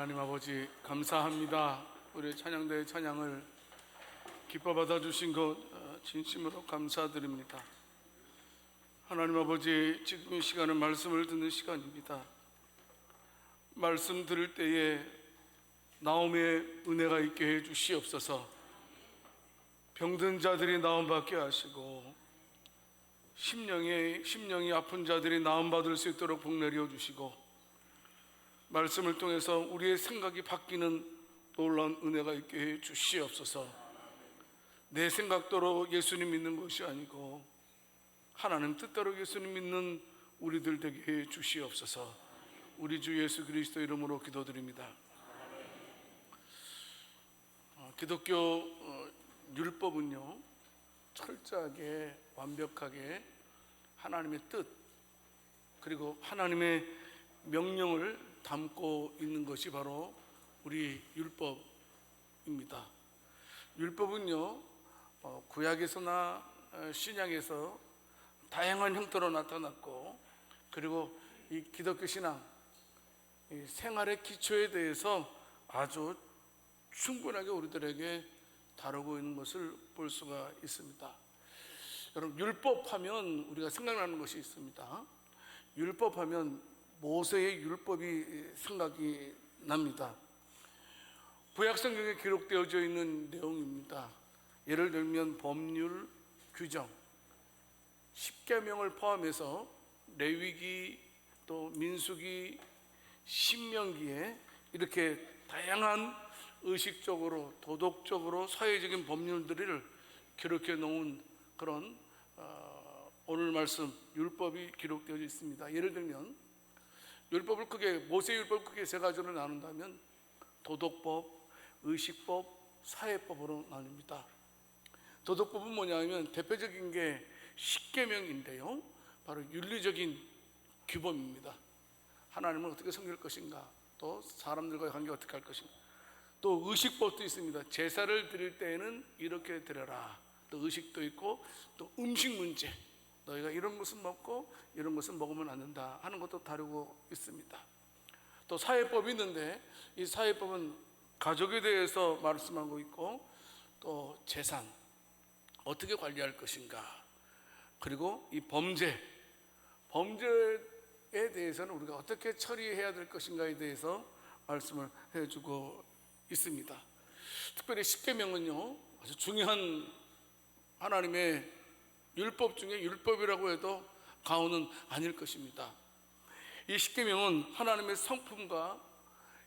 하나님 아버지 감사합니다. 우리 찬양대의 찬양을 기뻐 받아주신 것 진심으로 감사드립니다. 하나님 아버지, 지금 이 시간은 말씀을 듣는 시간입니다. 말씀 들을 때에 나음의 은혜가 있게 해 주시옵소서. 병든 자들이 나음받게 하시고 심령이 아픈 자들이 나음받을 수 있도록 복 내려 주시고, 말씀을 통해서 우리의 생각이 바뀌는 놀라운 은혜가 있게 해 주시옵소서. 내 생각대로 예수님 믿는 것이 아니고 하나님 뜻대로 예수님 믿는 우리들 되게 해 주시옵소서. 우리 주 예수 그리스도 이름으로 기도드립니다. 기독교 율법은요, 철저하게 완벽하게 하나님의 뜻 그리고 하나님의 명령을 담고 있는 것이 바로 우리 율법입니다. 율법은요, 구약에서나 신약에서 다양한 형태로 나타났고, 그리고 이 기독교 신앙, 이 생활의 기초에 대해서 아주 충분하게 우리들에게 다루고 있는 것을 볼 수가 있습니다. 여러분, 율법하면 우리가 생각나는 것이 있습니다. 율법하면 모세의 율법이 생각이 납니다. 구약 성경에 기록되어져 있는 내용입니다. 예를 들면 법률, 규정, 십계명을 포함해서 레위기, 또 민수기, 신명기에 이렇게 다양한 의식적으로, 도덕적으로, 사회적인 법률들을 기록해 놓은 그런 오늘 말씀 율법이 기록되어 있습니다. 예를 들면 율법을 모세 율법을 크게 세 가지로 나눈다면 도덕법, 의식법, 사회법으로 나눕니다. 도덕법은 뭐냐면 대표적인 게 십계명인데요, 바로 윤리적인 규범입니다. 하나님을 어떻게 섬길 것인가, 또 사람들과의 관계 어떻게 할 것인가. 또 의식법도 있습니다. 제사를 드릴 때에는 이렇게 드려라. 또 의식도 있고, 또 음식 문제, 너희가 이런 것은 먹고 이런 것은 먹으면 안 된다 하는 것도 다루고 있습니다. 또 사회법이 있는데, 이 사회법은 가족에 대해서 말씀하고 있고, 또 재산 어떻게 관리할 것인가, 그리고 이 범죄에 대해서는 우리가 어떻게 처리해야 될 것인가에 대해서 말씀을 해주고 있습니다. 특별히 십계명은요, 아주 중요한 하나님의 율법 중에 율법이라고 해도 과언은 아닐 것입니다. 이 십계명은 하나님의 성품과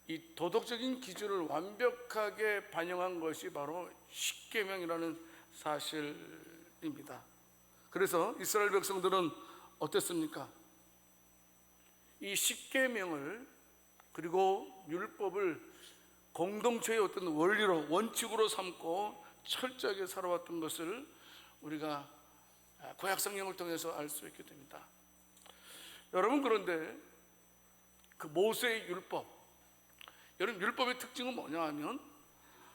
이 도덕적인 기준을 완벽하게 반영한 것이 바로 십계명이라는 사실입니다. 그래서 이스라엘 백성들은 어땠습니까? 이 십계명을, 그리고 율법을 공동체의 어떤 원리로, 원칙으로 삼고 철저하게 살아왔던 것을 우리가 구약 성경을 통해서 알 수 있게 됩니다. 여러분, 그런데 그 모세의 율법, 여러분, 율법의 특징은 뭐냐 하면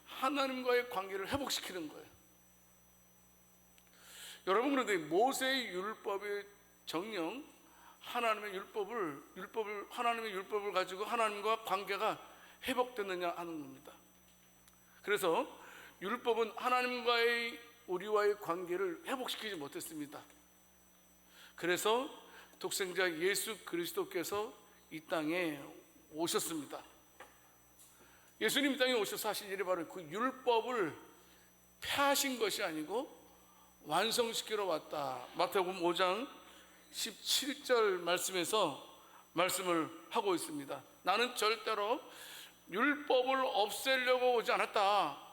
하나님과의 관계를 회복시키는 거예요. 여러분, 그런데 모세의 율법의 정령, 하나님의 율법을 가지고 하나님과 관계가 회복됐느냐 하는 겁니다. 그래서 율법은 우리와의 관계를 회복시키지 못했습니다. 그래서 독생자 예수 그리스도께서 이 땅에 오셨습니다. 예수님 이 땅에 오셔서 하신 일이 바로 그 율법을 폐하신 것이 아니고 완성시키러 왔다. 마태복음 5장 17절 말씀에서 말씀을 하고 있습니다. 나는 절대로 율법을 없애려고 오지 않았다.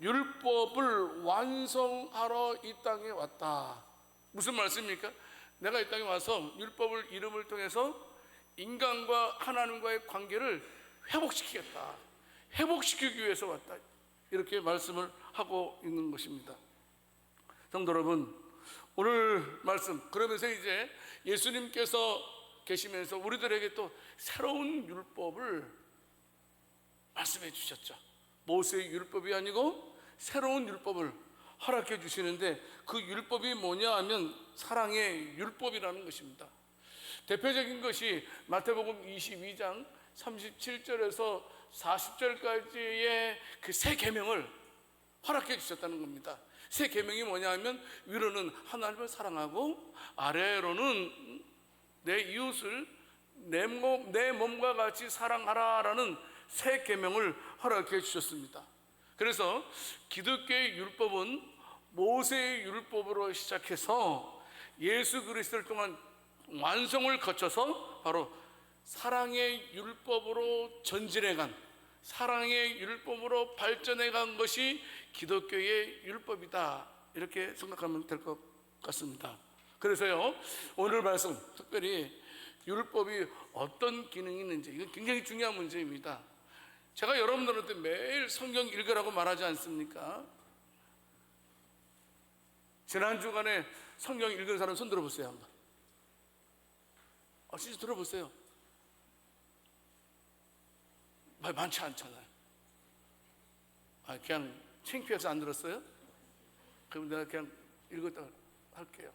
율법을 완성하러 이 땅에 왔다. 무슨 말씀입니까? 내가 이 땅에 와서 율법을 이름을 통해서 인간과 하나님과의 관계를 회복시키겠다. 회복시키기 위해서 왔다. 이렇게 말씀을 하고 있는 것입니다. 성도 여러분, 오늘 말씀, 그러면서 이제 예수님께서 계시면서 우리들에게 또 새로운 율법을 말씀해 주셨죠. 모세의 율법이 아니고 새로운 율법을 허락해 주시는데, 그 율법이 뭐냐 하면 사랑의 율법이라는 것입니다. 대표적인 것이 마태복음 22장 37절에서 40절까지의 그 새 계명을 허락해 주셨다는 겁니다. 새 계명이 뭐냐면 위로는 하나님을 사랑하고 아래로는 내 이웃을 내 몸과 같이 사랑하라라는 새 계명을 허락해 주셨습니다. 그래서 기독교의 율법은 모세의 율법으로 시작해서 예수 그리스도를 통한 완성을 거쳐서 바로 사랑의 율법으로 전진해간, 사랑의 율법으로 발전해간 것이 기독교의 율법이다, 이렇게 생각하면 될 것 같습니다. 그래서요, 오늘 말씀 특별히 율법이 어떤 기능이 있는지, 이건 굉장히 중요한 문제입니다. 제가 여러분들한테 매일 성경 읽으라고 말하지 않습니까? 지난 주간에 성경 읽은 사람 손 들어보세요. 한번. 진짜 들어보세요. 많지 않잖아요. 그냥 창피해서 안 들었어요? 그럼 내가 그냥 읽었다 할게요.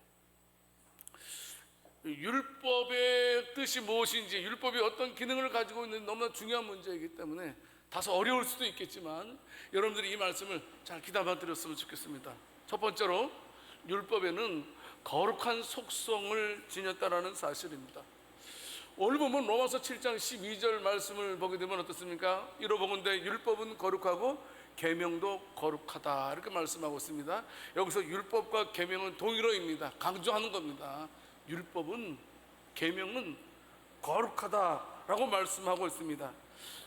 율법의 뜻이 무엇인지, 율법이 어떤 기능을 가지고 있는지 너무나 중요한 문제이기 때문에 다소 어려울 수도 있겠지만 여러분들이 이 말씀을 잘 귀담아 들었으면 좋겠습니다. 첫 번째로, 율법에는 거룩한 속성을 지녔다라는 사실입니다. 오늘 보면 로마서 7장 12절 말씀을 보게 되면 어떻습니까? 이러보건대 율법은 거룩하고 계명도 거룩하다, 이렇게 말씀하고 있습니다. 여기서 율법과 계명은 동일어입니다. 강조하는 겁니다. 율법은, 계명은 거룩하다라고 말씀하고 있습니다.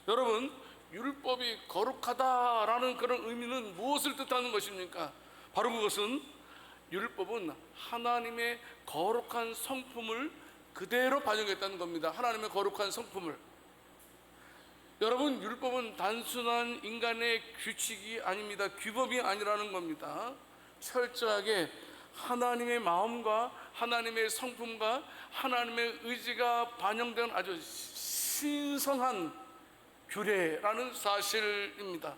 여러분, 율법이 거룩하다라는 그런 의미는 무엇을 뜻하는 것입니까? 바로 그것은 율법은 하나님의 거룩한 성품을 그대로 반영했다는 겁니다. 하나님의 거룩한 성품을. 여러분, 율법은 단순한 인간의 규칙이 아닙니다. 규범이 아니라는 겁니다. 철저하게 하나님의 마음과 하나님의 성품과 하나님의 의지가 반영된 아주 신성한 규례라는 사실입니다.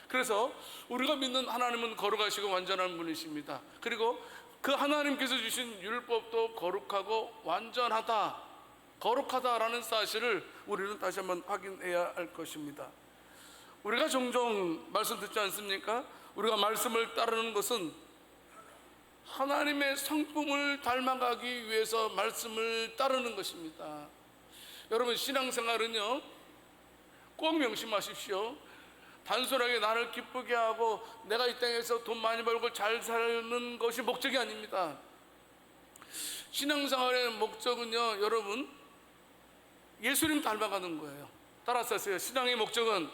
그래서 우리가 믿는 하나님은 거룩하시고 완전한 분이십니다. 그리고 그 하나님께서 주신 율법도 거룩하고 완전하다, 거룩하다라는 사실을 우리는 다시 한번 확인해야 할 것입니다. 우리가 종종 말씀 듣지 않습니까? 우리가 말씀을 따르는 것은 하나님의 성품을 닮아가기 위해서 말씀을 따르는 것입니다. 여러분, 신앙생활은요, 꼭 명심하십시오. 단순하게 나를 기쁘게 하고 내가 이 땅에서 돈 많이 벌고 잘 사는 것이 목적이 아닙니다. 신앙생활의 목적은요, 여러분, 예수님 닮아가는 거예요. 따라서 하세요. 신앙의 목적은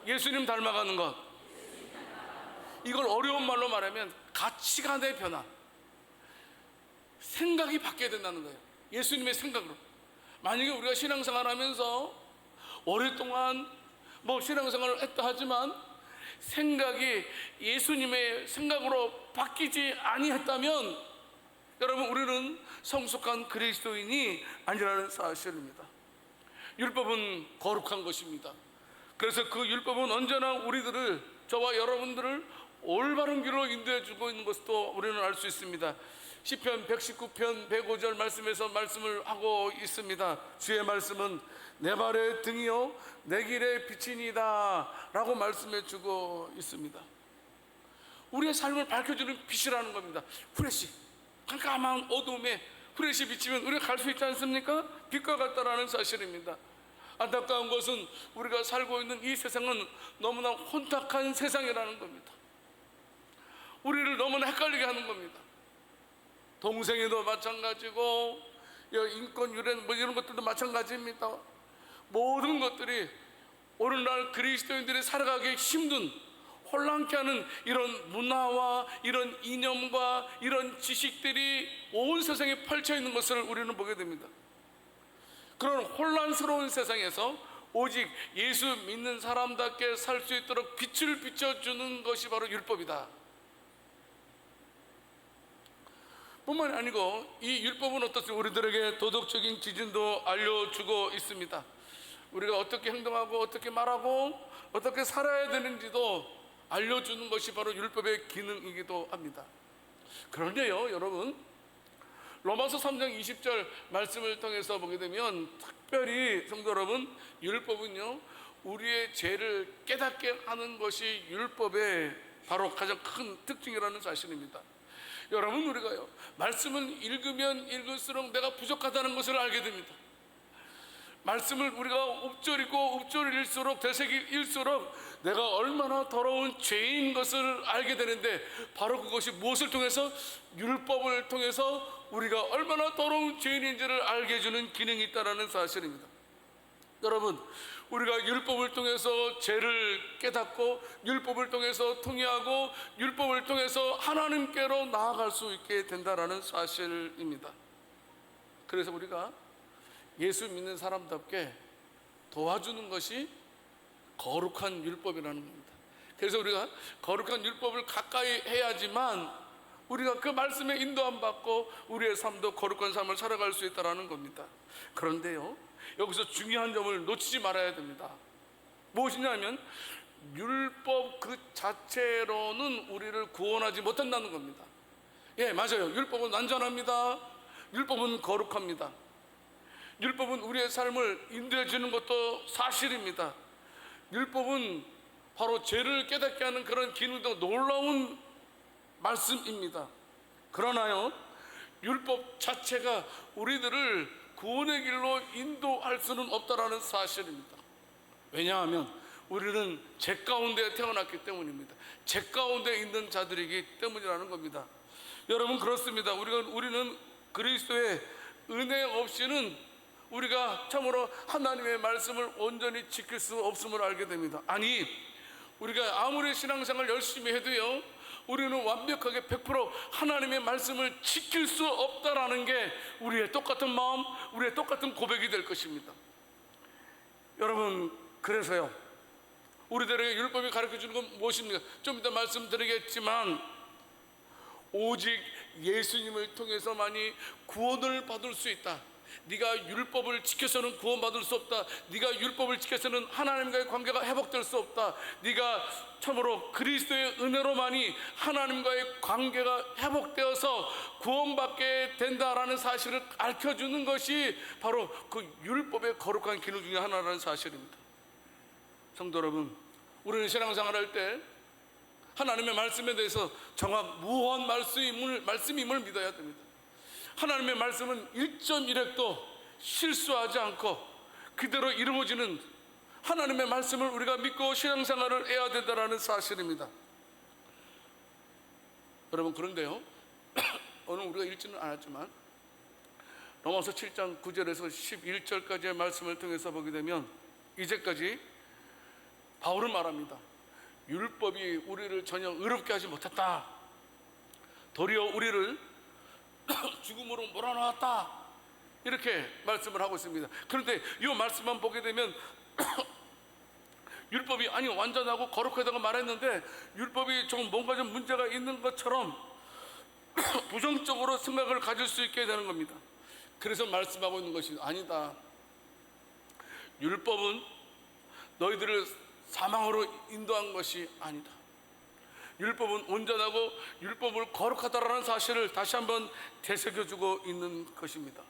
예수님 닮아가는 것. 이걸 어려운 말로 말하면 가치관의 변화, 생각이 바뀌어야 된다는 거예요. 예수님의 생각으로. 만약에 우리가 신앙생활 하면서 오랫동안 신앙생활을 했다 하지만 생각이 예수님의 생각으로 바뀌지 아니했다면 여러분, 우리는 성숙한 그리스도인이 아니라는 사실입니다. 율법은 거룩한 것입니다. 그래서 그 율법은 언제나 우리들을, 저와 여러분들을 올바른 길로 인도해 주고 있는 것도 우리는 알 수 있습니다. 시편 119편 105절 말씀에서 말씀을 하고 있습니다. 주의 말씀은 내 발의 등이요 내 길의 빛이니이다 라고 말씀해 주고 있습니다. 우리의 삶을 밝혀주는 빛이라는 겁니다. 후레쉬, 깜깜한 어둠에 후레쉬 비치면 우리가 갈 수 있지 않습니까? 빛과 같다라는 사실입니다. 안타까운 것은 우리가 살고 있는 이 세상은 너무나 혼탁한 세상이라는 겁니다. 우리를 너무나 헷갈리게 하는 겁니다. 동성애도 마찬가지고 인권 유래 이런 것들도 마찬가지입니다. 모든 것들이 오늘날 그리스도인들이 살아가기 힘든, 혼란케 하는 이런 문화와 이런 이념과 이런 지식들이 온 세상에 펼쳐 있는 것을 우리는 보게 됩니다. 그런 혼란스러운 세상에서 오직 예수 믿는 사람답게 살 수 있도록 빛을 비춰주는 것이 바로 율법이다. 뿐만이 아니고 이 율법은 어떻습니까? 우리들에게 도덕적인 기준도 알려주고 있습니다. 우리가 어떻게 행동하고 어떻게 말하고 어떻게 살아야 되는지도 알려주는 것이 바로 율법의 기능이기도 합니다. 그런데요, 여러분, 로마서 3장 20절 말씀을 통해서 보게 되면 특별히 성도 여러분, 율법은요 우리의 죄를 깨닫게 하는 것이 율법의 바로 가장 큰 특징이라는 사실입니다. 여러분, 우리가요 말씀을 읽으면 읽을수록 내가 부족하다는 것을 알게 됩니다. 말씀을 우리가 읊조리고 읊조릴수록 되새길수록 내가 얼마나 더러운 죄인 것을 알게 되는데, 바로 그것이 무엇을 통해서? 율법을 통해서 우리가 얼마나 더러운 죄인인지를 알게 해주는 기능이 있다는 사실입니다. 여러분, 우리가 율법을 통해서 죄를 깨닫고 율법을 통해서 통회하고 율법을 통해서 하나님께로 나아갈 수 있게 된다는 사실입니다. 그래서 우리가 예수 믿는 사람답게 도와주는 것이 거룩한 율법이라는 겁니다. 그래서 우리가 거룩한 율법을 가까이 해야지만 우리가 그 말씀에 인도함 받고 우리의 삶도 거룩한 삶을 살아갈 수 있다는 겁니다. 그런데요, 여기서 중요한 점을 놓치지 말아야 됩니다. 무엇이냐면 율법 그 자체로는 우리를 구원하지 못한다는 겁니다. 예, 맞아요. 율법은 완전합니다. 율법은 거룩합니다. 율법은 우리의 삶을 인도해 주는 것도 사실입니다. 율법은 바로 죄를 깨닫게 하는 그런 기능도 놀라운 말씀입니다. 그러나요, 율법 자체가 우리들을 구원의 길로 인도할 수는 없다라는 사실입니다. 왜냐하면 우리는 죄 가운데 태어났기 때문입니다. 죄 가운데 있는 자들이기 때문이라는 겁니다. 여러분, 그렇습니다. 우리는 그리스도의 은혜 없이는 우리가 참으로 하나님의 말씀을 온전히 지킬 수 없음을 알게 됩니다. 아니, 우리가 아무리 신앙생활 열심히 해도요 우리는 완벽하게 100% 하나님의 말씀을 지킬 수 없다라는 게 우리의 똑같은 마음, 우리의 똑같은 고백이 될 것입니다. 여러분, 그래서요 우리들에게 율법이 가르쳐주는 건 무엇입니까? 좀 이따 말씀드리겠지만 오직 예수님을 통해서만이 구원을 받을 수 있다. 네가 율법을 지켜서는 구원받을 수 없다. 네가 율법을 지켜서는 하나님과의 관계가 회복될 수 없다. 네가 참으로 그리스도의 은혜로만이 하나님과의 관계가 회복되어서 구원받게 된다라는 사실을 알려주는 것이 바로 그 율법의 거룩한 기능 중에 하나라는 사실입니다. 성도 여러분, 우리는 신앙생활할 때 하나님의 말씀에 대해서 정확 무한 말씀임을 믿어야 됩니다. 하나님의 말씀은 1.1획도 실수하지 않고 그대로 이루어지는 하나님의 말씀을 우리가 믿고 신앙생활을 해야 된다는 사실입니다. 여러분, 그런데요 오늘 우리가 읽지는 않았지만 로마서 7장 9절에서 11절까지의 말씀을 통해서 보게 되면 이제까지 바울은 말합니다. 율법이 우리를 전혀 의롭게 하지 못했다. 도리어 우리를 죽음으로 몰아넣었다. 이렇게 말씀을 하고 있습니다. 그런데 이 말씀만 보게 되면 율법이 아니 완전하고 거룩하다고 말했는데 율법이 좀 뭔가 좀 문제가 있는 것처럼 부정적으로 생각을 가질 수 있게 되는 겁니다. 그래서 말씀하고 있는 것이 아니다. 율법은 너희들을 사망으로 인도한 것이 아니다. 율법은 온전하고 율법을 거룩하다라는 사실을 다시 한번 되새겨주고 있는 것입니다.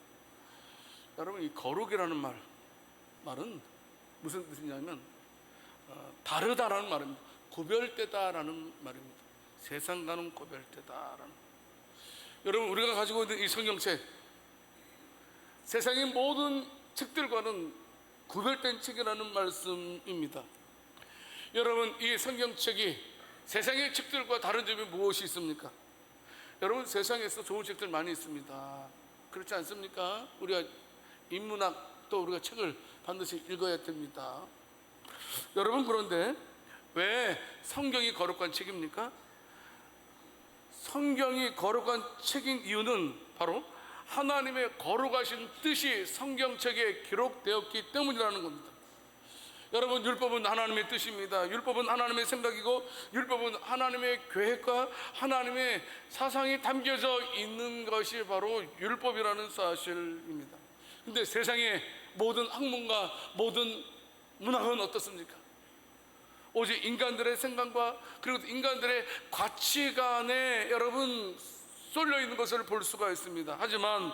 여러분, 이 거룩이라는 말은 무슨 뜻이냐면 다르다라는 말입니다. 구별되다라는 말입니다. 세상과는 구별되다라는. 여러분, 우리가 가지고 있는 이 성경책, 세상의 모든 책들과는 구별된 책이라는 말씀입니다. 여러분, 이 성경책이 세상의 책들과 다른 점이 무엇이 있습니까? 여러분, 세상에서 좋은 책들 많이 있습니다. 그렇지 않습니까? 우리가 인문학도 우리가 책을 반드시 읽어야 됩니다. 여러분, 그런데 왜 성경이 거룩한 책입니까? 성경이 거룩한 책인 이유는 바로 하나님의 거룩하신 뜻이 성경책에 기록되었기 때문이라는 겁니다. 여러분, 율법은 하나님의 뜻입니다. 율법은 하나님의 생각이고 율법은 하나님의 계획과 하나님의 사상이 담겨져 있는 것이 바로 율법이라는 사실입니다. 근데 세상의 모든 학문과 모든 문학은 어떻습니까? 오직 인간들의 생각과 그리고 인간들의 가치관에 여러분 쏠려 있는 것을 볼 수가 있습니다. 하지만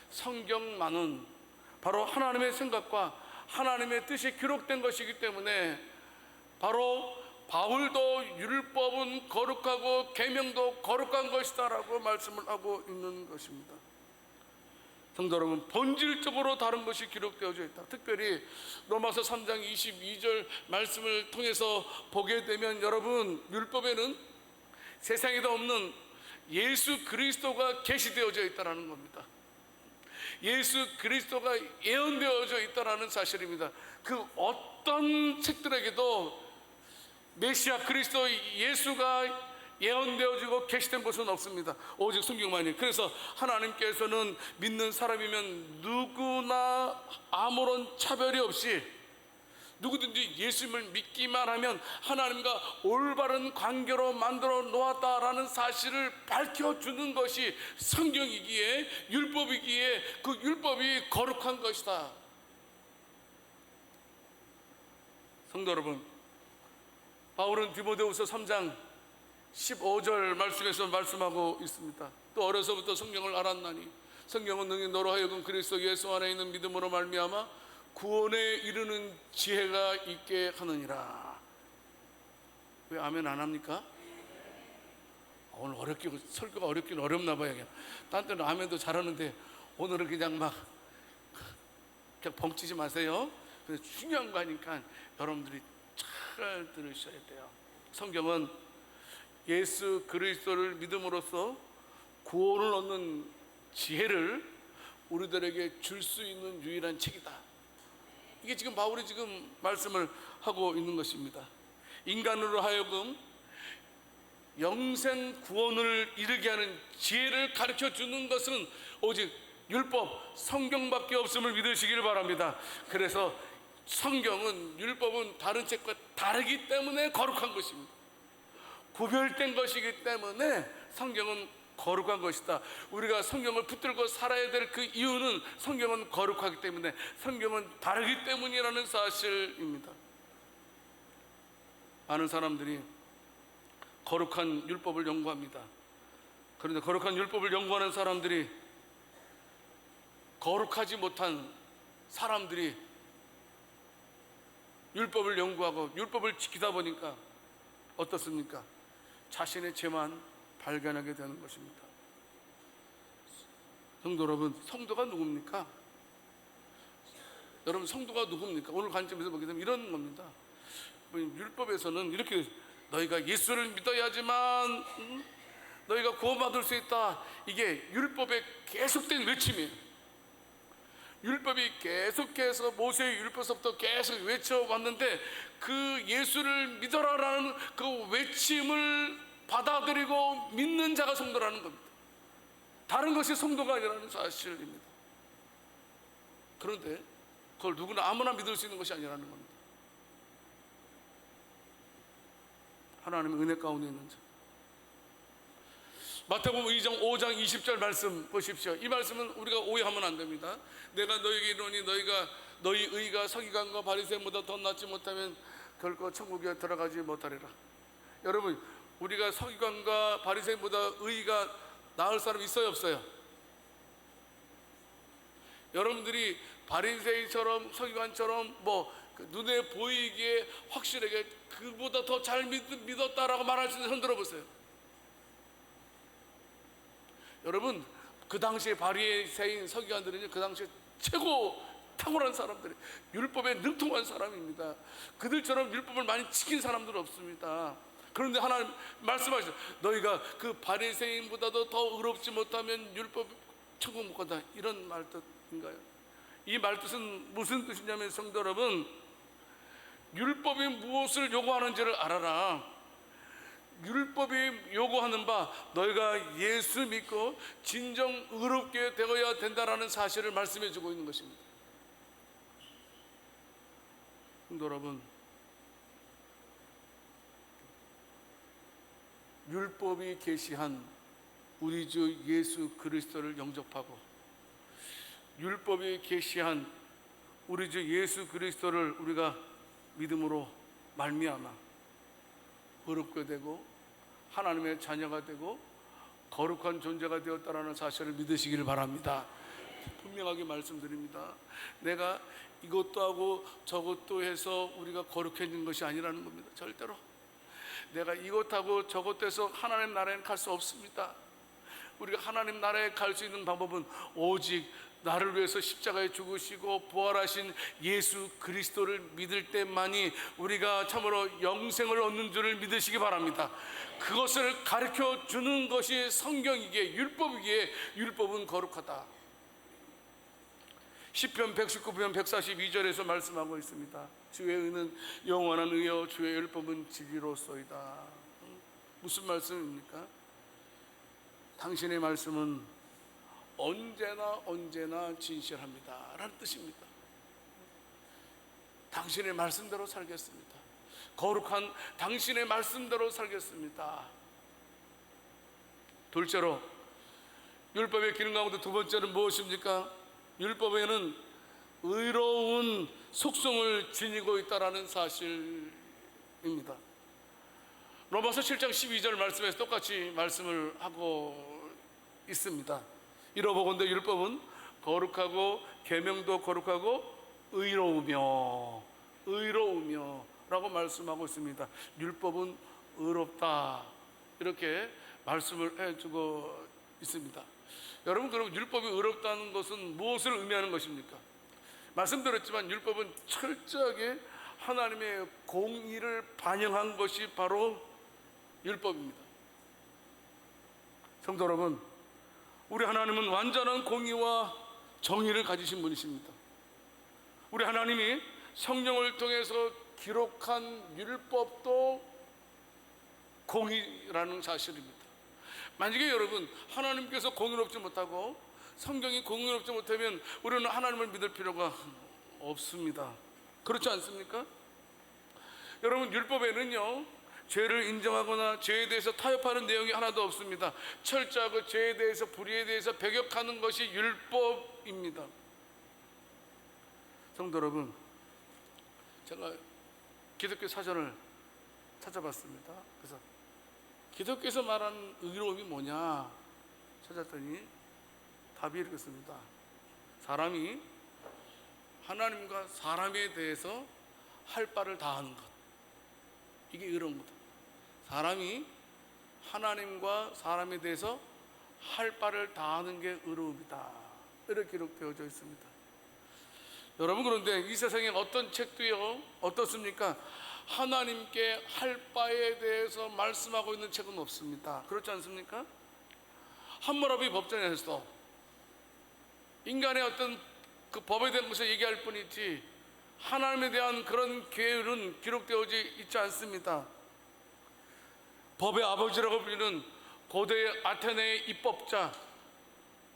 성경만은 바로 하나님의 생각과 하나님의 뜻이 기록된 것이기 때문에 바로 바울도 율법은 거룩하고 계명도 거룩한 것이다 라고 말씀을 하고 있는 것입니다. 성도 여러분, 본질적으로 다른 것이 기록되어져 있다. 특별히 로마서 3장 22절 말씀을 통해서 보게 되면 여러분, 율법에는 세상에도 없는 예수 그리스도가 계시되어져 있다는 겁니다. 예수 그리스도가 예언되어져 있다는 사실입니다. 그 어떤 책들에게도 메시아 그리스도 예수가 예언되어지고 계시된 것은 없습니다. 오직 성경만이. 그래서 하나님께서는 믿는 사람이면 누구나 아무런 차별이 없이 누구든지 예수님을 믿기만 하면 하나님과 올바른 관계로 만들어 놓았다라는 사실을 밝혀주는 것이 성경이기에, 율법이기에 그 율법이 거룩한 것이다. 성도 여러분, 바울은 디모데후서 3장 15절 말씀에서 말씀하고 있습니다. 또 어려서부터 성경을 알았나니 성경은 능히 너로 하여금 그리스도 예수 안에 있는 믿음으로 말미암아 구원에 이르는 지혜가 있게 하느니라. 왜 아멘 안 합니까? 오늘 어렵게, 설교가 어렵긴 어렵나 봐요. 딴 때는 아멘도 잘하는데 오늘은 그냥 벙치지 마세요. 근데 중요한 거니까 여러분들이 잘 들으셔야 돼요. 성경은 예수 그리스도를 믿음으로써 구원을 얻는 지혜를 우리들에게 줄 수 있는 유일한 책이다. 이게 지금 바울이 지금 말씀을 하고 있는 것입니다. 인간으로 하여금 영생 구원을 이르게 하는 지혜를 가르쳐 주는 것은 오직 율법, 성경밖에 없음을 믿으시길 바랍니다. 그래서 성경은, 율법은 다른 책과 다르기 때문에 거룩한 것입니다. 구별된 것이기 때문에 성경은 거룩한 것이다. 우리가 성경을 붙들고 살아야 될 그 이유는 성경은 거룩하기 때문에, 성경은 다르기 때문이라는 사실입니다. 많은 사람들이 거룩한 율법을 연구합니다. 그런데 거룩한 율법을 연구하는 사람들이 거룩하지 못한 사람들이 율법을 연구하고 율법을 지키다 보니까 어떻습니까? 자신의 죄만 발견하게 되는 것입니다. 성도 여러분, 성도가 누굽니까? 여러분, 성도가 누굽니까? 오늘 관점에서 보게 되면 이런 겁니다. 율법에서는 이렇게 너희가 예수를 믿어야지만 너희가 구원받을 수 있다. 이게 율법의 계속된 외침이에요. 율법이 계속해서 모세의 율법서부터 계속 외쳐왔는데 그 예수를 믿어라라는 그 외침을 받아들이고 믿는 자가 성도라는 겁니다. 다른 것이 성도가 아니라는 사실입니다. 그런데 그걸 누구나 아무나 믿을 수 있는 것이 아니라는 겁니다. 하나님의 은혜 가운데 있는 자. 마태복음 2장 5장 20절 말씀 보십시오. 이 말씀은 우리가 오해하면 안 됩니다. 내가 너희에게 이르노니 너희 의가 서기관과 바리새인보다 더 낫지 못하면 결코 천국에 들어가지 못하리라. 여러분, 우리가 서기관과 바리새인보다 의가 나을 사람 있어요, 없어요? 여러분들이 바리새인처럼 서기관처럼 눈에 보이기에 확실하게 그보다 더 잘 믿었다라고 말할 수 있는 손 들어보세요. 여러분, 그 당시에 바리새인 서기관들은 그 당시에 최고 탁월한 사람들이, 율법에 능통한 사람입니다. 그들처럼 율법을 많이 지킨 사람들은 없습니다. 그런데 하나님 말씀하시죠. 너희가 그 바리새인보다도 더 의롭지 못하면 율법 천국 못 간다. 이런 말뜻인가요? 이 말뜻은 무슨 뜻이냐면, 성도 여러분, 율법이 무엇을 요구하는지를 알아라. 율법이 요구하는 바 너희가 예수 믿고 진정 의롭게 되어야 된다라는 사실을 말씀해 주고 있는 것입니다. 성도 여러분, 율법이 계시한 우리 주 예수 그리스도를 영접하고 율법이 계시한 우리 주 예수 그리스도를 우리가 믿음으로 말미암아 의롭게 되고 하나님의 자녀가 되고 거룩한 존재가 되었다라는 사실을 믿으시기를 바랍니다. 분명하게 말씀드립니다. 내가 이것도 하고 저것도 해서 우리가 거룩해진 것이 아니라는 겁니다. 절대로 내가 이것하고 저것도 해서 하나님 나라에 갈 수 없습니다. 우리가 하나님 나라에 갈 수 있는 방법은 오직 나를 위해서 십자가에 죽으시고 부활하신 예수 그리스도를 믿을 때만이 우리가 참으로 영생을 얻는 줄을 믿으시기 바랍니다. 그것을 가르쳐 주는 것이 성경이기에, 율법이기에 율법은 거룩하다. 시편 119편 142절에서 말씀하고 있습니다. 주의 의는 영원한 의여 주의 율법은 진리로소이다. 무슨 말씀입니까? 당신의 말씀은 언제나 진실합니다 라는 뜻입니다. 당신의 말씀대로 살겠습니다. 거룩한 당신의 말씀대로 살겠습니다. 둘째로, 율법의 기능 가운데 두 번째는 무엇입니까? 율법에는 의로운 속성을 지니고 있다는 사실입니다. 로마서 7장 12절 말씀에서 똑같이 말씀을 하고 있습니다. 이러보건대 율법은 거룩하고 계명도 거룩하고 의로우며 라고 말씀하고 있습니다. 율법은 의롭다, 이렇게 말씀을 해주고 있습니다. 여러분, 그럼 율법이 의롭다는 것은 무엇을 의미하는 것입니까? 말씀드렸지만 율법은 철저하게 하나님의 공의를 반영한 것이 바로 율법입니다. 성도 여러분, 우리 하나님은 완전한 공의와 정의를 가지신 분이십니다. 우리 하나님이 성령을 통해서 기록한 율법도 공의라는 사실입니다. 만약에 여러분, 하나님께서 공의롭지 못하고 성경이 공의롭지 못하면 우리는 하나님을 믿을 필요가 없습니다. 그렇지 않습니까? 여러분, 율법에는요, 죄를 인정하거나 죄에 대해서 타협하는 내용이 하나도 없습니다. 철저하고 죄에 대해서, 불의에 대해서 배격하는 것이 율법입니다. 성도 여러분, 제가 기독교 사전을 찾아봤습니다. 그래서 기독교에서 말하는 의로움이 뭐냐 찾았더니 답이 이렇게 씁니다. 사람이 하나님과 사람에 대해서 할 바를 다하는 것, 이게 의로운 거다. 사람이 하나님과 사람에 대해서 할 바를 다하는 게 의로움이다, 이렇게 기록되어져 있습니다. 여러분, 그런데 이 세상에 어떤 책도요, 어떻습니까? 하나님께 할 바에 대해서 말씀하고 있는 책은 없습니다. 그렇지 않습니까? 함무라비 법전에서 인간의 어떤 그 법에 대한 것을 얘기할 뿐이지 하나님에 대한 그런 계율은 기록되어 있지 않습니다. 법의 아버지라고 불리는 고대 아테네의 입법자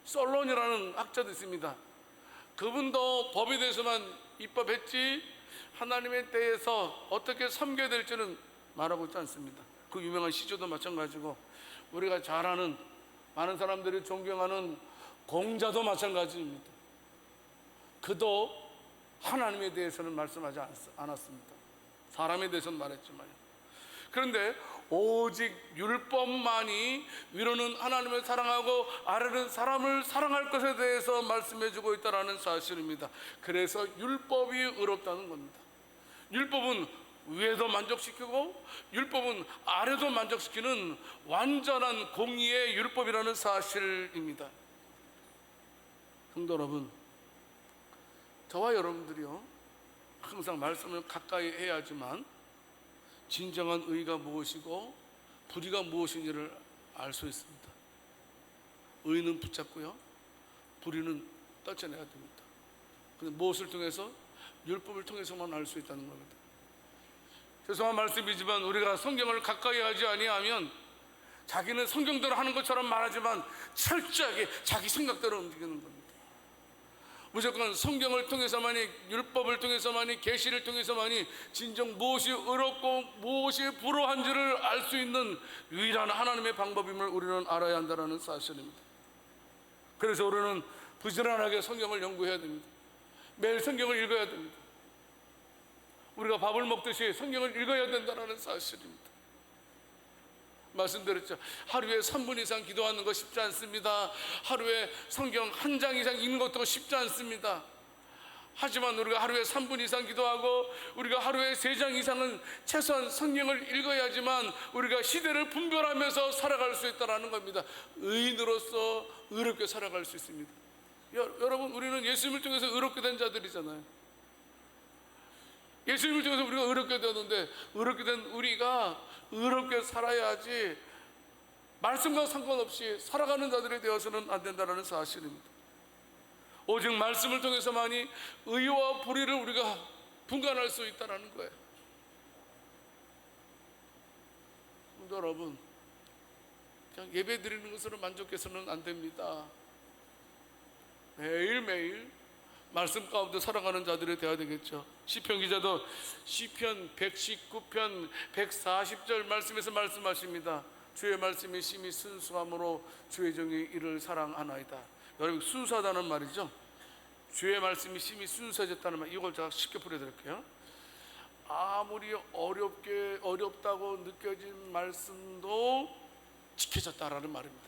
솔론이라는 학자도 있습니다. 그분도 법에 대해서만 입법했지 하나님에 대해서 어떻게 섬겨야 될지는 말하고 있지 않습니다. 그 유명한 시조도 마찬가지고 우리가 잘 아는, 많은 사람들이 존경하는 공자도 마찬가지입니다. 그도 하나님에 대해서는 말씀하지 않았습니다. 사람에 대해서는 말했지만요. 그런데 오직 율법만이 위로는 하나님을 사랑하고 아래는 사람을 사랑할 것에 대해서 말씀해주고 있다는 사실입니다. 그래서 율법이 의롭다는 겁니다. 율법은 위에도 만족시키고 율법은 아래도 만족시키는 완전한 공의의 율법이라는 사실입니다. 성도 여러분, 저와 여러분들이요, 항상 말씀을 가까이 해야지만 진정한 의가 무엇이고 불의가 무엇인지를 알 수 있습니다. 의는 붙잡고요, 불의는 떨쳐내야 됩니다. 근데 무엇을 통해서? 율법을 통해서만 알 수 있다는 겁니다. 죄송한 말씀이지만 우리가 성경을 가까이 하지 아니하면 자기는 성경대로 하는 것처럼 말하지만 철저하게 자기 생각대로 움직이는 겁니다. 무조건 성경을 통해서만이, 율법을 통해서만이, 계시를 통해서만이 진정 무엇이 의롭고 무엇이 불의한지를 알 수 있는 유일한 하나님의 방법임을 우리는 알아야 한다는 사실입니다. 그래서 우리는 부지런하게 성경을 연구해야 됩니다. 매일 성경을 읽어야 됩니다. 우리가 밥을 먹듯이 성경을 읽어야 된다는 사실입니다. 말씀드렸죠. 하루에 3분 이상 기도하는 거 쉽지 않습니다. 하루에 성경 한 장 이상 읽는 것도 쉽지 않습니다. 하지만 우리가 하루에 3분 이상 기도하고 우리가 하루에 3장 이상은 최소한 성경을 읽어야지만 우리가 시대를 분별하면서 살아갈 수 있다는 겁니다. 의인으로서 의롭게 살아갈 수 있습니다. 여러분, 우리는 예수님을 통해서 의롭게 된 자들이잖아요. 예수님을 통해서 우리가 의롭게 되었는데, 의롭게 된 우리가 의롭게 살아야지 말씀과 상관없이 살아가는 자들이 되어서는 안 된다는 사실입니다. 오직 말씀을 통해서만이 의와 불의를 우리가 분간할 수 있다는 거예요. 여러분, 그냥 예배 드리는 것으로 만족해서는 안 됩니다. 매일매일 말씀 가운데 살아가는 자들이 되어야 되겠죠. 시편 기자도 시편 119편 140절 말씀에서 말씀하십니다. 주의 말씀이 심히 순수함으로 주의 종이 이를 사랑하나이다. 여러분, 순수하다는 말이죠. 주의 말씀이 심히 순수해졌다는 말, 이걸 제가 쉽게 풀어드릴게요. 아무리 어렵다고 느껴진 말씀도 지켜졌다라는 말입니다.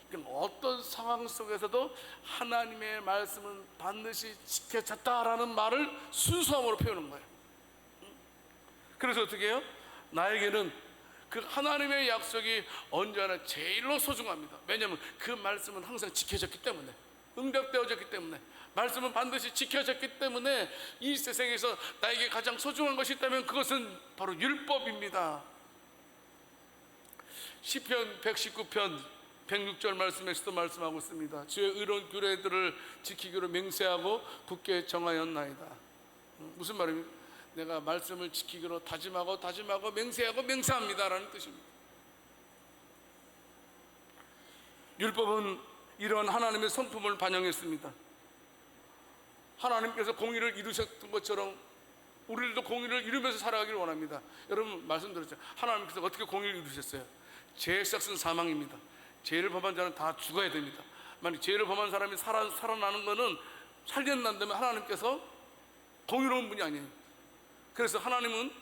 그러니까 어떤 상황 속에서도 하나님의 말씀은 반드시 지켜졌다라는 말을 순수함으로 표현한 거예요. 그래서 어떻게 해요? 나에게는 그 하나님의 약속이 언제나 제일로 소중합니다. 왜냐하면 그 말씀은 항상 지켜졌기 때문에, 응답되어졌기 때문에, 말씀은 반드시 지켜졌기 때문에 이 세상에서 나에게 가장 소중한 것이 있다면 그것은 바로 율법입니다. 시편 119편 106절 말씀에서도 말씀하고 있습니다. 주의 의로운 규례들을 지키기로 맹세하고 굳게 정하였나이다. 무슨 말입니까? 내가 말씀을 지키기로 다짐하고 맹세하고 맹세합니다라는 뜻입니다. 율법은 이러한 하나님의 성품을 반영했습니다. 하나님께서 공의를 이루셨던 것처럼 우리들도 공의를 이루면서 살아가기를 원합니다. 여러분, 말씀드렸죠. 하나님께서 어떻게 공의를 이루셨어요? 죄의 싹은 사망입니다. 죄를 범한 자는 다 죽어야 됩니다. 만약 죄를 범한 사람이 살아나는 것은 살려난다면 하나님께서 공의로운 분이 아니에요. 그래서 하나님은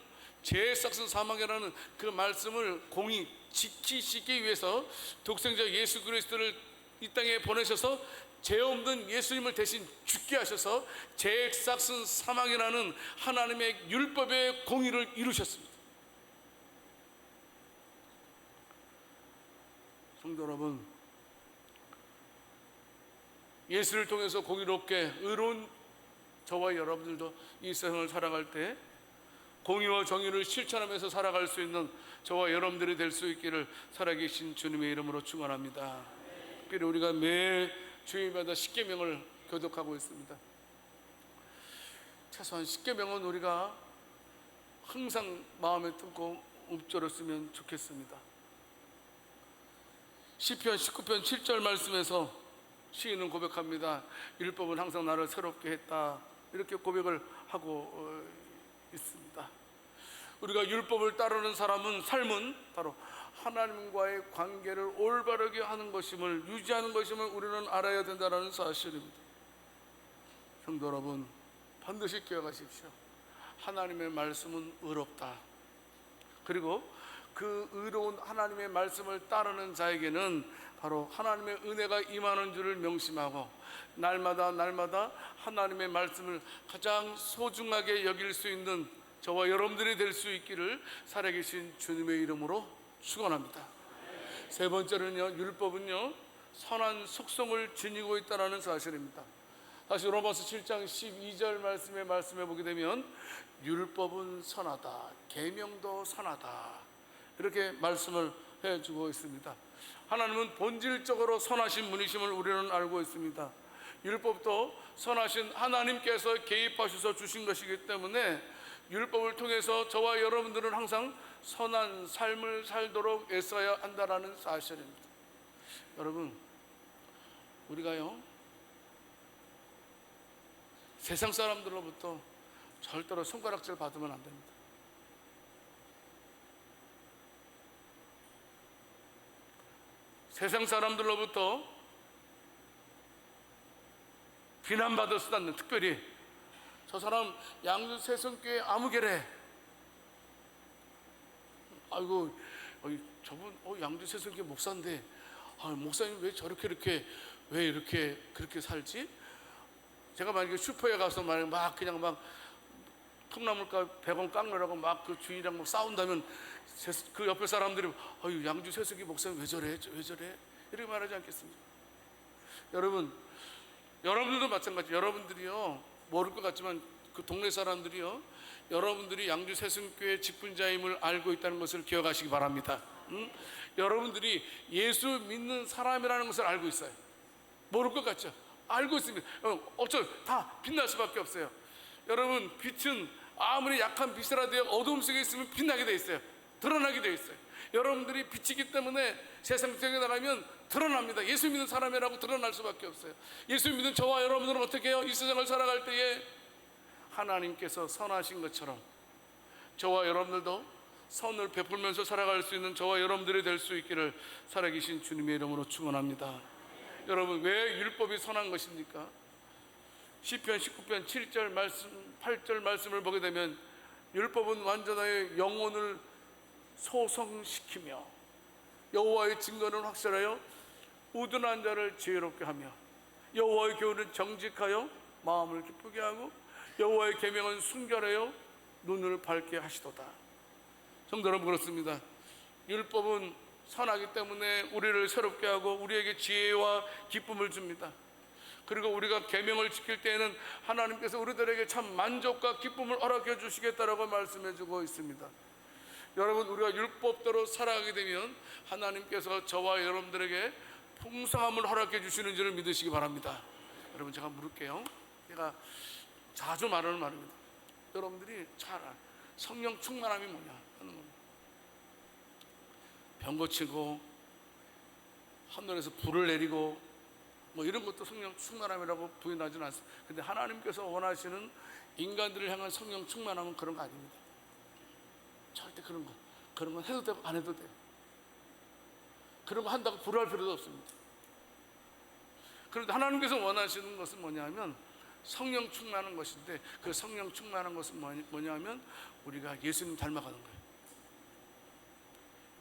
죄의 싹은 사망이라는 그 말씀을 공의 지키시기 위해서 독생자 예수 그리스도를 이 땅에 보내셔서 죄 없는 예수님을 대신 죽게 하셔서 죄의 싹은 사망이라는 하나님의 율법의 공의를 이루셨습니다. 성도 여러분, 예수를 통해서 공의롭게 의로운 저와 여러분들도 이 세상을 살아갈 때 공의와 정의를 실천하면서 살아갈 수 있는 저와 여러분들이 될 수 있기를 살아계신 주님의 이름으로 축원합니다. 특별히 우리가 매 주일마다 십계명을 교독하고 있습니다. 최소한 십계명은 우리가 항상 마음에 품고 읊조렸으면 좋겠습니다. 시편 19편 7절 말씀에서 시인은 고백합니다. 율법은 항상 나를 새롭게 했다, 이렇게 고백을 하고 있습니다. 우리가 율법을 따르는 삶은 바로 하나님과의 관계를 올바르게 하는 것임을, 유지하는 것임을 우리는 알아야 된다는 사실입니다. 성도 여러분, 반드시 기억하십시오. 하나님의 말씀은 의롭다. 그리고 그 의로운 하나님의 말씀을 따르는 자에게는 바로 하나님의 은혜가 임하는 줄을 명심하고 날마다 하나님의 말씀을 가장 소중하게 여길 수 있는 저와 여러분들이 될 수 있기를 살아계신 주님의 이름으로 축원합니다. 세 번째는요, 율법은요 선한 속성을 지니고 있다는 사실입니다. 다시 로마서 7장 12절 말씀해 보게 되면 율법은 선하다, 계명도 선하다, 이렇게 말씀을 해주고 있습니다. 하나님은 본질적으로 선하신 분이심을 우리는 알고 있습니다. 율법도 선하신 하나님께서 개입하셔서 주신 것이기 때문에 율법을 통해서 저와 여러분들은 항상 선한 삶을 살도록 애써야 한다는 사실입니다. 여러분, 우리가요 세상 사람들로부터 절대로 손가락질 받으면 안 됩니다. 세상 사람들로부터 비난받을 수 있는, 특별히 저 사람 양주세성교회 아무개래, 아이고 저분 양주 세성교회 목사인데 목사님 왜 저렇게 왜 이렇게 그렇게 살지? 제가 만약에 슈퍼에 가서 막 그냥 막 콩나물값 100원 깎느라고 막 그 주인이랑 막 싸운다면 그 옆에 사람들이 양주 세석이 목사님 왜 저래 이렇게 말하지 않겠습니까? 여러분들도 마찬가지. 여러분들이요 모를 것 같지만 그 동네 사람들이요 여러분들이 양주 세승교회 직분자임을 알고 있다는 것을 기억하시기 바랍니다. 여러분들이 예수 믿는 사람이라는 것을 알고 있어요. 모를 것 같죠? 알고 있습니다. 다 빛날 수밖에 없어요. 여러분, 빛은 아무리 약한 빛이라도 어두움 속에 있으면 빛나게 돼 있어요. 드러나게 돼 있어요. 여러분들이 빛이기 때문에 세상 속에 나가면 드러납니다. 예수 믿는 사람이라고 드러날 수밖에 없어요. 예수 믿는 저와 여러분들은 어떻게 해요? 이 세상을 살아갈 때에 하나님께서 선하신 것처럼 저와 여러분들도 선을 베풀면서 살아갈 수 있는 저와 여러분들이 될 수 있기를 살아계신 주님의 이름으로 축원합니다. 여러분, 왜 율법이 선한 것입니까? 시편 19편 7절 말씀 8절 말씀을 보게 되면 율법은 완전하여 영혼을 소성시키며 여호와의 증거는 확실하여 우둔한 자를 지혜롭게 하며 여호와의 교훈은 정직하여 마음을 기쁘게 하고 여호와의 계명은 순결하여 눈을 밝게 하시도다. 성도 여러분, 그렇습니다. 율법은 선하기 때문에 우리를 새롭게 하고 우리에게 지혜와 기쁨을 줍니다. 그리고 우리가 계명을 지킬 때에는 하나님께서 우리들에게 참 만족과 기쁨을 허락해 주시겠다라고 말씀해 주고 있습니다. 여러분, 우리가 율법대로 살아가게 되면 하나님께서 저와 여러분들에게 풍성함을 허락해 주시는 줄을 믿으시기 바랍니다. 여러분, 제가 물을게요. 제가 자주 말하는 말입니다. 여러분들이 잘 성령 충만함이 뭐냐 하는 겁니다. 병 고치고 하늘에서 불을 내리고 이런 것도 성령 충만함이라고 부인하지는 않습니다. 근데 하나님께서 원하시는 인간들을 향한 성령 충만함은 그런 거 아닙니다. 절대 그런 건 해도 되고 안 해도 돼요. 그런 거 한다고 불화할 필요도 없습니다. 그런데 하나님께서 원하시는 것은 뭐냐면 성령 충만한 것인데, 그 성령 충만한 것은 뭐냐면 우리가 예수님 닮아가는 거예요.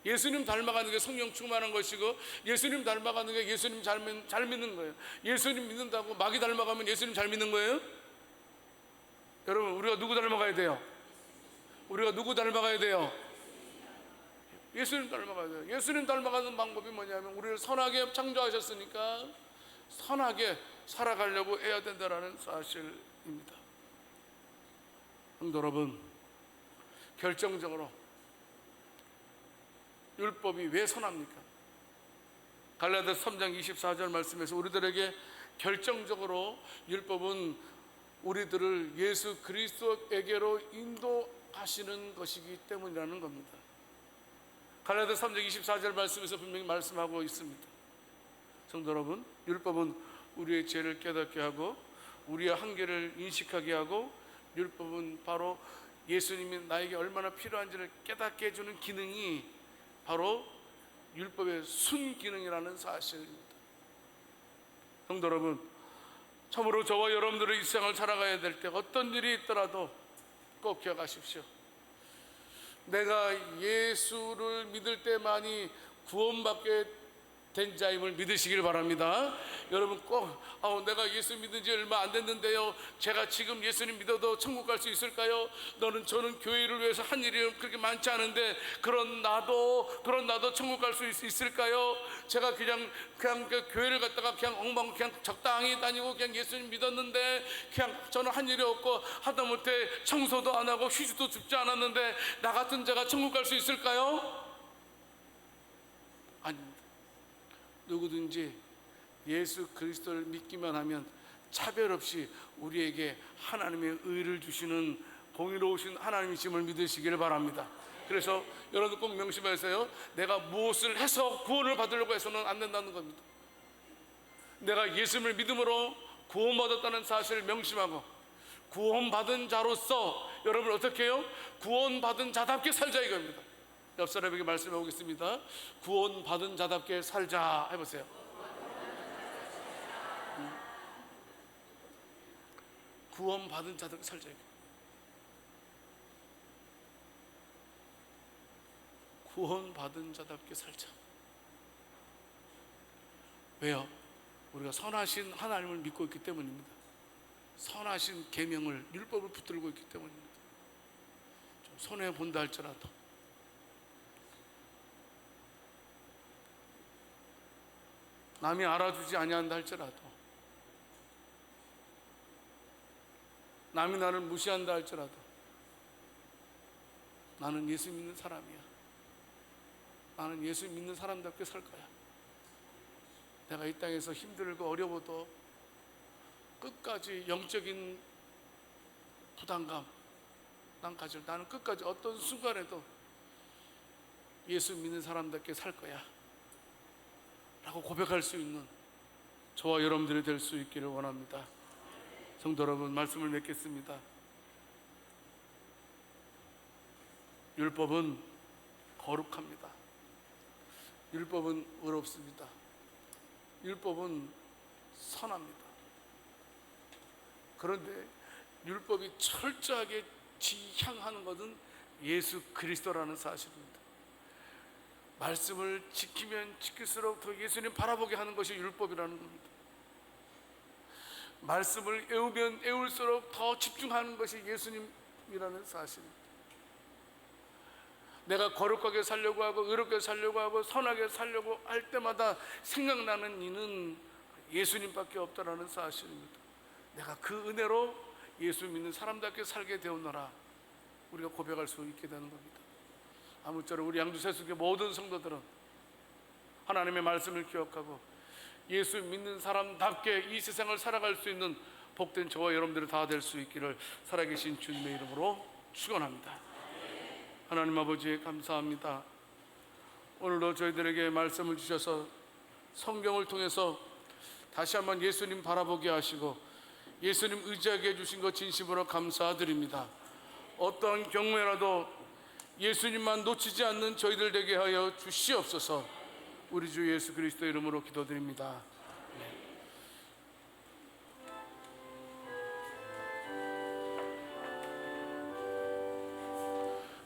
예수님 닮아가는 게 성령 충만한 것이고, 예수님 닮아가는 게 예수님 잘 믿는 거예요. 예수님 믿는다고 마귀 닮아가면 예수님 잘 믿는 거예요? 여러분, 우리가 누구 닮아가야 돼요? 우리가 누구 닮아가야 돼요? 예수님 닮아가야 돼요. 예수님 닮아가는 방법이 뭐냐면 우리를 선하게 창조하셨으니까 선하게 살아가려고 해야 된다는 사실입니다. 성도 여러분, 결정적으로 율법이 왜 선합니까? 갈라디아서 3장 24절 말씀에서 우리들에게 결정적으로 율법은 우리들을 예수 그리스도에게로 인도하시는 것이기 때문이라는 겁니다. 갈라디아서 3장 24절 말씀에서 분명히 말씀하고 있습니다. 성도 여러분, 율법은 우리의 죄를 깨닫게 하고 우리의 한계를 인식하게 하고, 율법은 바로 예수님이 나에게 얼마나 필요한지를 깨닫게 해주는 기능이 바로 율법의 순기능이라는 사실입니다. 성도 여러분, 참으로 저와 여러분들의 이 세상을 살아가야 될 때 어떤 일이 있더라도 꼭 기억하십시오. 내가 예수를 믿을 때만이 구원받게 된 자임을 믿으시길 바랍니다. 여러분, 꼭 내가 예수 믿은 지 얼마 안 됐는데요, 제가 지금 예수님 믿어도 천국 갈 수 있을까요? 저는 교회를 위해서 한 일이 그렇게 많지 않은데 그런 나도 천국 갈 수 있을까요? 제가 그냥 그 교회를 갔다가 그냥 적당히 다니고 그냥 예수님 믿었는데 그냥 저는 한 일이 없고 하다못해 청소도 안 하고 휴지도 줍지 않았는데 나 같은 자가 천국 갈 수 있을까요? 아닙니다. 누구든지 예수 그리스도를 믿기만 하면 차별 없이 우리에게 하나님의 의를 주시는 공의로우신 하나님이심을 믿으시기를 바랍니다. 그래서 여러분 꼭 명심하세요. 내가 무엇을 해서 구원을 받으려고 해서는 안 된다는 겁니다. 내가 예수님을 믿음으로 구원받았다는 사실을 명심하고 구원받은 자로서 여러분 어떻게 해요? 구원받은 자답게 살자 이겁니다. 옆 사람에게 말씀해 보겠습니다. 구원받은 자답게 살자 해보세요. 구원받은 자답게 살자. 구원받은 자답게 살자. 왜요? 우리가 선하신 하나님을 믿고 있기 때문입니다. 선하신 계명을, 율법을 붙들고 있기 때문입니다. 좀 손해 본다 할지라도, 남이 알아주지 아니한다 할지라도, 남이 나를 무시한다 할지라도 나는 예수 믿는 사람이야. 나는 예수 믿는 사람답게 살 거야. 내가 이 땅에서 힘들고 어려워도 끝까지 영적인 부담감 나는 끝까지 어떤 순간에도 예수 믿는 사람답게 살 거야 라고 고백할 수 있는 저와 여러분들이 될 수 있기를 원합니다. 성도 여러분, 말씀을 맺겠습니다. 율법은 거룩합니다. 율법은 의롭습니다. 율법은 선합니다. 그런데 율법이 철저하게 지향하는 것은 예수 그리스도라는 사실입니다. 말씀을 지키면 지킬수록 더 예수님 바라보게 하는 것이 율법이라는 겁니다. 말씀을 애우면 애울수록 더 집중하는 것이 예수님이라는 사실입니다. 내가 거룩하게 살려고 하고 의롭게 살려고 하고 선하게 살려고 할 때마다 생각나는 이는 예수님밖에 없다라는 사실입니다. 내가 그 은혜로 예수 믿는 사람답게 살게 되었노라, 우리가 고백할 수 있게 되는 겁니다. 아무쪼록 우리 양주세속의 모든 성도들은 하나님의 말씀을 기억하고 예수 믿는 사람답게 이 세상을 살아갈 수 있는 복된 저와 여러분들이 다 될 수 있기를 살아계신 주님의 이름으로 축원합니다. 하나님 아버지, 감사합니다. 오늘도 저희들에게 말씀을 주셔서 성경을 통해서 다시 한번 예수님 바라보게 하시고 예수님 의지하게 해주신 것 진심으로 감사드립니다. 어떤 경우에라도 예수님만 놓치지 않는 저희들 되게 하여 주시옵소서. 우리 주 예수 그리스도 이름으로 기도드립니다.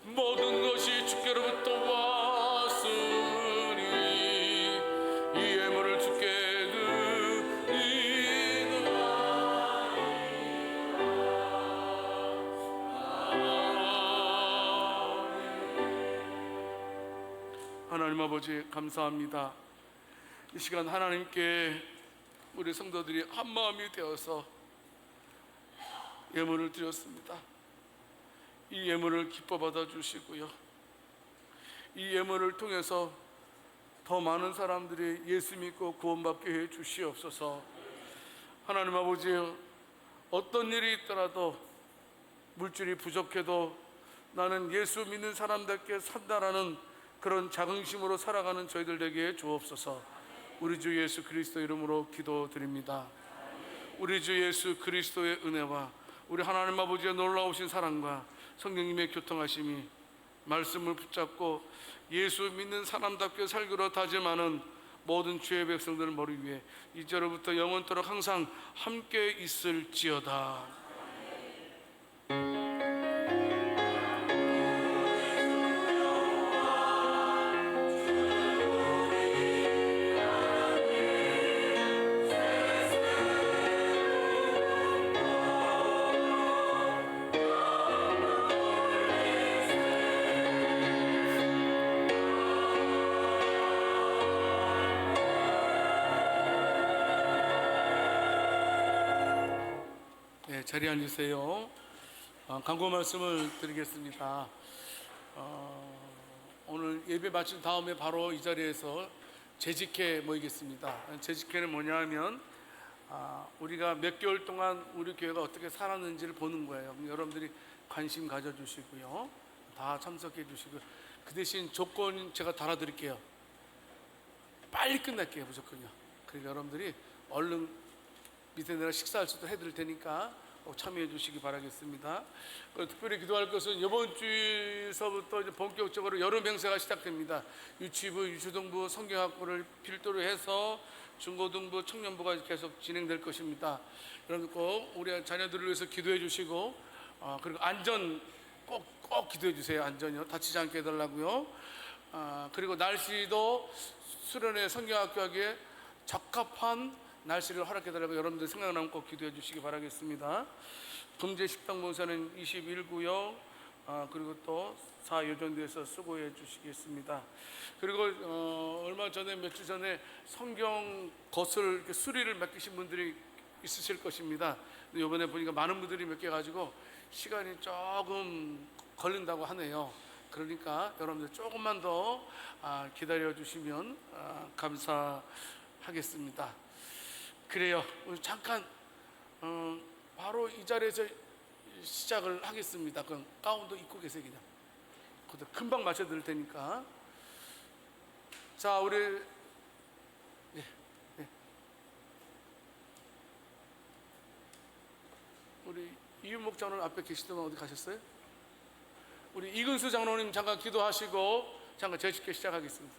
모든 것이 주께로부터 왔으니 이 예물을 주께 드리노라. 하나님 아버지, 감사합니다. 이 시간 하나님께 우리 성도들이 한마음이 되어서 예물을 드렸습니다. 이 예물을 기뻐 받아 주시고요, 이 예물을 통해서 더 많은 사람들이 예수 믿고 구원받게 해 주시옵소서. 하나님 아버지, 어떤 일이 있더라도 물질이 부족해도 나는 예수 믿는 사람답게 산다라는 그런 자긍심으로 살아가는 저희들 되게 주옵소서. 우리 주 예수 그리스도 이름으로 기도드립니다. 우리 주 예수 그리스도의 은혜와 우리 하나님 아버지의 놀라우신 사랑과 성령님의 교통하심이 말씀을 붙잡고 예수 믿는 사람답게 살기로 다짐하는 모든 주의 백성들 머리 위에 이제로부터 영원토록 항상 함께 있을지어다. 자리에 앉으세요. 간구 말씀을 드리겠습니다. 오늘 예배 마친 다음에 바로 이 자리에서 재직회 모이겠습니다. 재직회는 뭐냐 하면 우리가 몇 개월 동안 우리 교회가 어떻게 살았는지를 보는 거예요. 여러분들이 관심 가져주시고요, 다 참석해 주시고요. 그 대신 조건 제가 달아드릴게요. 빨리 끝날게요, 무조건요. 그러니까 여러분들이 얼른 밑에 내가 식사할 수도 해드릴 테니까 참여해 주시기 바라겠습니다. 특별히 기도할 것은 이번 주에서부터 이제 본격적으로 여름 행사가 시작됩니다. 유치부, 유초등부, 성경학부를 필두로 해서 중고등부, 청년부가 계속 진행될 것입니다. 여러분 꼭 우리 자녀들을 위해서 기도해 주시고 그리고 안전 꼭 기도해 주세요. 안전이요, 다치지 않게 해달라고요. 그리고 날씨도 수련회 성경학교 하기에 적합한 날씨를 허락해달라고 여러분들 생각나면 꼭 기도해 주시기 바라겠습니다. 금제 식당 본사는 21구역 그리고 또 4여전도에서 수고해 주시겠습니다. 그리고 얼마 전에 며칠 전에 성경 것을 이렇게 수리를 맡기신 분들이 있으실 것입니다. 근데 이번에 보니까 많은 분들이 몇 개 가지고 시간이 조금 걸린다고 하네요. 그러니까 여러분들 조금만 더 기다려 주시면 감사하겠습니다. 그래요. 오늘 잠깐 바로 이 자리에서 시작을 하겠습니다. 그럼 가운도 입고 계세요. 그냥 그것도 금방 마쳐 드릴 테니까. 자, 우리 우리 이윤목 장로님 앞에 계시더만 어디 가셨어요? 우리 이근수 장로님 잠깐 기도하시고 잠깐 제식회 시작하겠습니다.